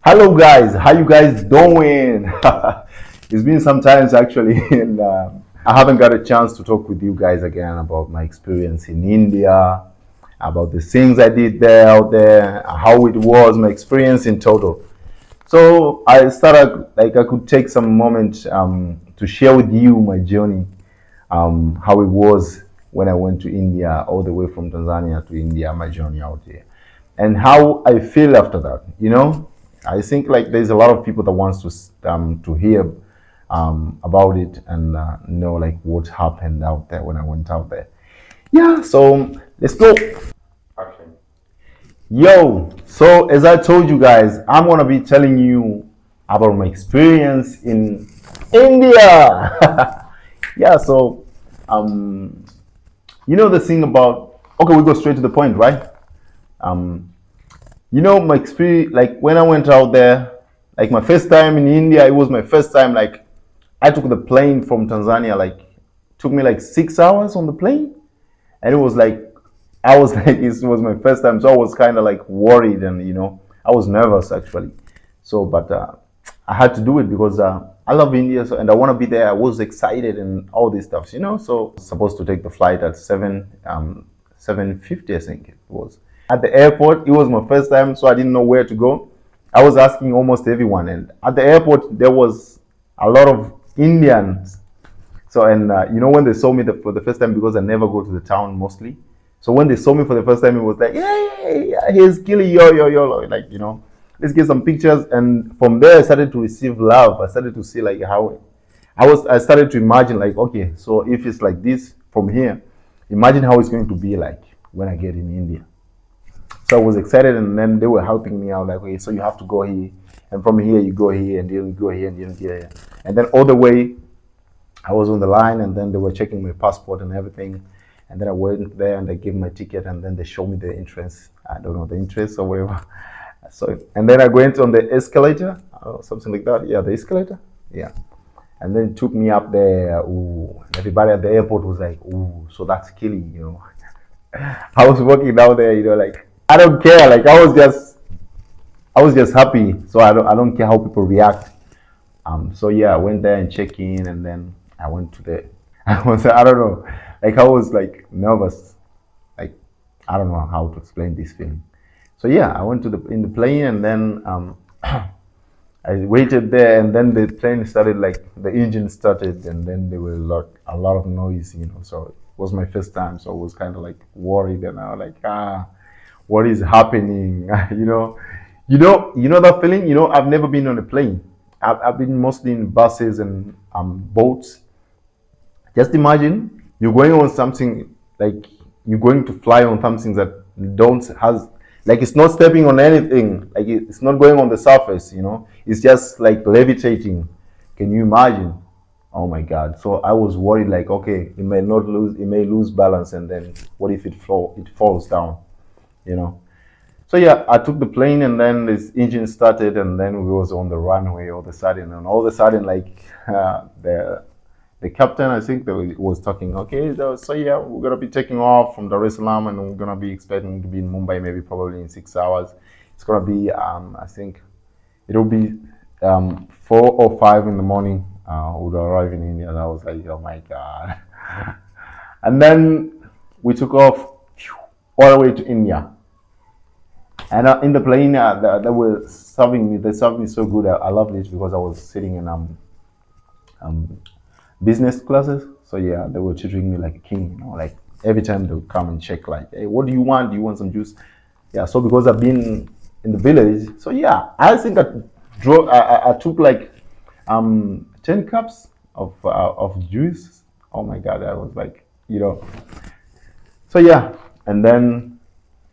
Hello guys, how you guys doing? It's been some times actually, and I haven't got a chance to talk with you guys again about my experience in India, about the things I did there out there, how it was, my experience in total. So I started like I could take some moment to share with you my journey, how it was when I went to India, all the way from Tanzania to India, my journey out there, and how I feel after that. I think like there's a lot of people that wants to hear about it and know like what happened out there when I went out there. Yeah, so let's go. Action. Yo, so as I told you guys, I'm gonna be telling you about my experience in India. Yeah, so um, the thing about, okay, we go straight to the point, right? Um, my experience, like when I went out there, like my first time in India, it was my first time. Like I took the plane from Tanzania, like took me like 6 hours on the plane, and it was like I was like it was my first time, so I was kind of like worried, and I was nervous actually. So, but I had to do it because I love India, so, and I want to be there. I was excited and all these stuffs. So supposed to take the flight at 7:50, I think it was. At the airport, it was my first time, so I didn't know where to go. I was asking almost everyone, and at the airport there was a lot of Indians. So, and when they saw me for the first time, because I never go to the town mostly. So when they saw me for the first time, it was like, hey, here's Kili, yo, like, let's get some pictures. And from there, I started to receive love. I started to see like how I started to imagine like, okay, so if it's like this from here, imagine how it's going to be like when I get in India. So I was excited, and then they were helping me out like, okay, so you have to go here, and from here you go here, and then you go here, and then here, and then all the way I was on the line, and then they were checking my passport and everything. And then I went there and they gave me my ticket, and then they showed me the entrance. I don't know the entrance or whatever. So, and then I went on the escalator, something like that. Yeah, the escalator. Yeah. And then it took me up there. Ooh, everybody at the airport was like, ooh, so that's killing. I was walking down there, like I don't care. Like I was just happy. So I don't care how people react. So yeah, I went there and checked in, and then I went to the. I don't know, like I was like nervous, like I don't know how to explain this feeling. So yeah, I went to the plane, and then I waited there, and then the plane started, like the engine started, and then there were a lot of noise. So it was my first time, so I was kind of like worried, and I was like, what is happening? You know that feeling. I've never been on a plane. I've been mostly in buses and boats. Just imagine you're going on something, like you're going to fly on something that don't has like it's not stepping on anything, like it's not going on the surface. It's just like levitating. Can you imagine? Oh my God. So I was worried, like, okay, it may lose balance, and then what if it falls down, you know? So yeah, I took the plane, and then this engine started, and then we was on the runway all of a sudden, and all of a sudden, like the captain, I think, that was talking. Okay, so yeah, we're gonna be taking off from Dar es Salaam, and we're gonna be expecting to be in Mumbai maybe probably in 6 hours. It's gonna be, I think, it'll be 4 or 5 in the morning. We'll arrive in India. And I was like, oh my God. And then we took off all the way to India. And in the plane, they were serving me. They served me so good. I loved it because I was sitting in um, business classes. So yeah, they were treating me like a king. Like every time they would come and check, like, hey, what do you want? Do you want some juice? Yeah. So because I've been in the village, so yeah, I think I drove. I took like 10 cups of juice. Oh my God, I was like. So yeah, and then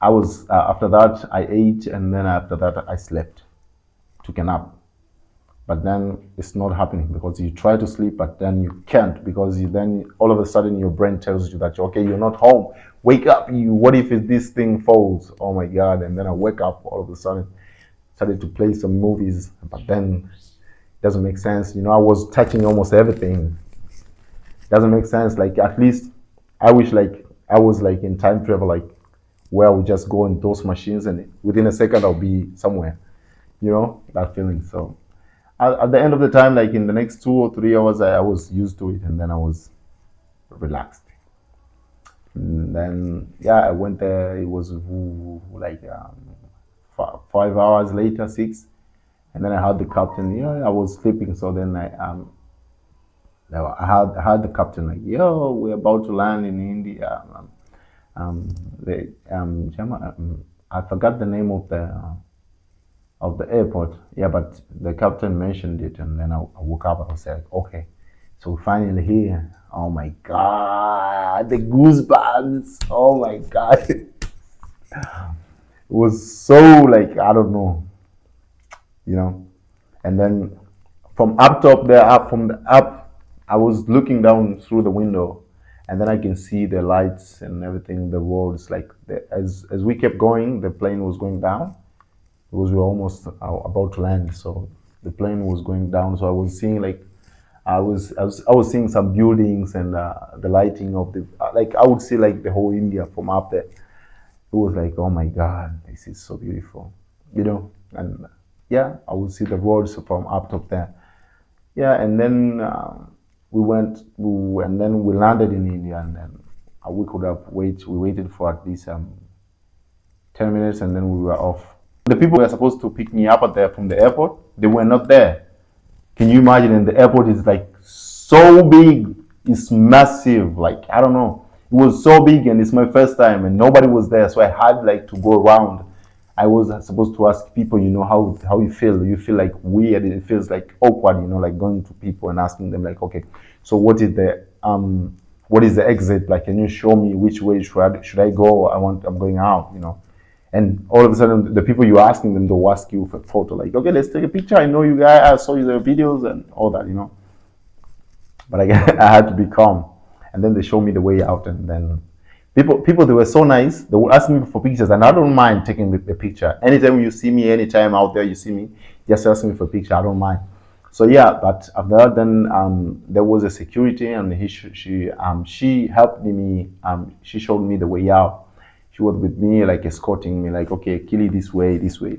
I was after that I ate, and then after that I slept, took a nap. But then it's not happening because you try to sleep, but then you can't, because then all of a sudden your brain tells you that, okay, you're not home. Wake up! What if this thing falls? Oh my God! And then I wake up all of a sudden, started to play some movies, but then it doesn't make sense. I was touching almost everything. Doesn't make sense. Like at least I wish like I was like in time travel, like where I would just go on those machines, and within a second I'll be somewhere. you know, that feeling. So at the end of the time, like in the next 2 or 3 hours, I was used to it, and then I was relaxed. And then yeah, I went there. It was like 5 hours later, six, and then I had the captain. Yeah, I was sleeping, so then I had the captain like, yo, we're about to land in India. The I forgot the name of the airport. Yeah, but the captain mentioned it, and then I woke up. I was like, okay, so we're finally here. Oh my god, the goosebumps! Oh my god, it was so like I don't know, you know. And then from up top there, up from the up, I was looking down through the window, and then I can see the lights and everything. The roads, like as we kept going, the plane was going down because we were almost about to land. So the plane was going down. So I was seeing like I was seeing some buildings and the lighting of the like I would see like the whole India from up there. It was like, oh my God, this is so beautiful, you know. And yeah, I would see the roads from up top there. Yeah, and then and then we landed in India, and then we could have wait. We waited for at least 10 minutes, and then we were off. The people who were supposed to pick me up at there from the airport, they were not there. Can you imagine? And the airport is like so big, it's massive. Like I don't know, it was so big, and it's my first time, and nobody was there, so I had like to go around. I was supposed to ask people, you know, how you feel. You feel like weird. It feels like awkward, you know, like going to people and asking them, like, okay, so what is the exit? Like, can you show me which way should I go? I'm going out, you know. And all of a sudden, the people you're asking them, they'll ask you for a photo. Like, okay, let's take a picture. I know you guys. I saw your videos and all that, you know. But I had to be calm. And then they showed me the way out. And then people, they were so nice. They would ask me for pictures, and I don't mind taking the picture. Anytime you see me, anytime out there you see me, just ask me for a picture. I don't mind. So yeah, but after that, then there was a security, and she helped me. She showed me the way out. She was with me, like escorting me, like, okay, Kili, this way, this way.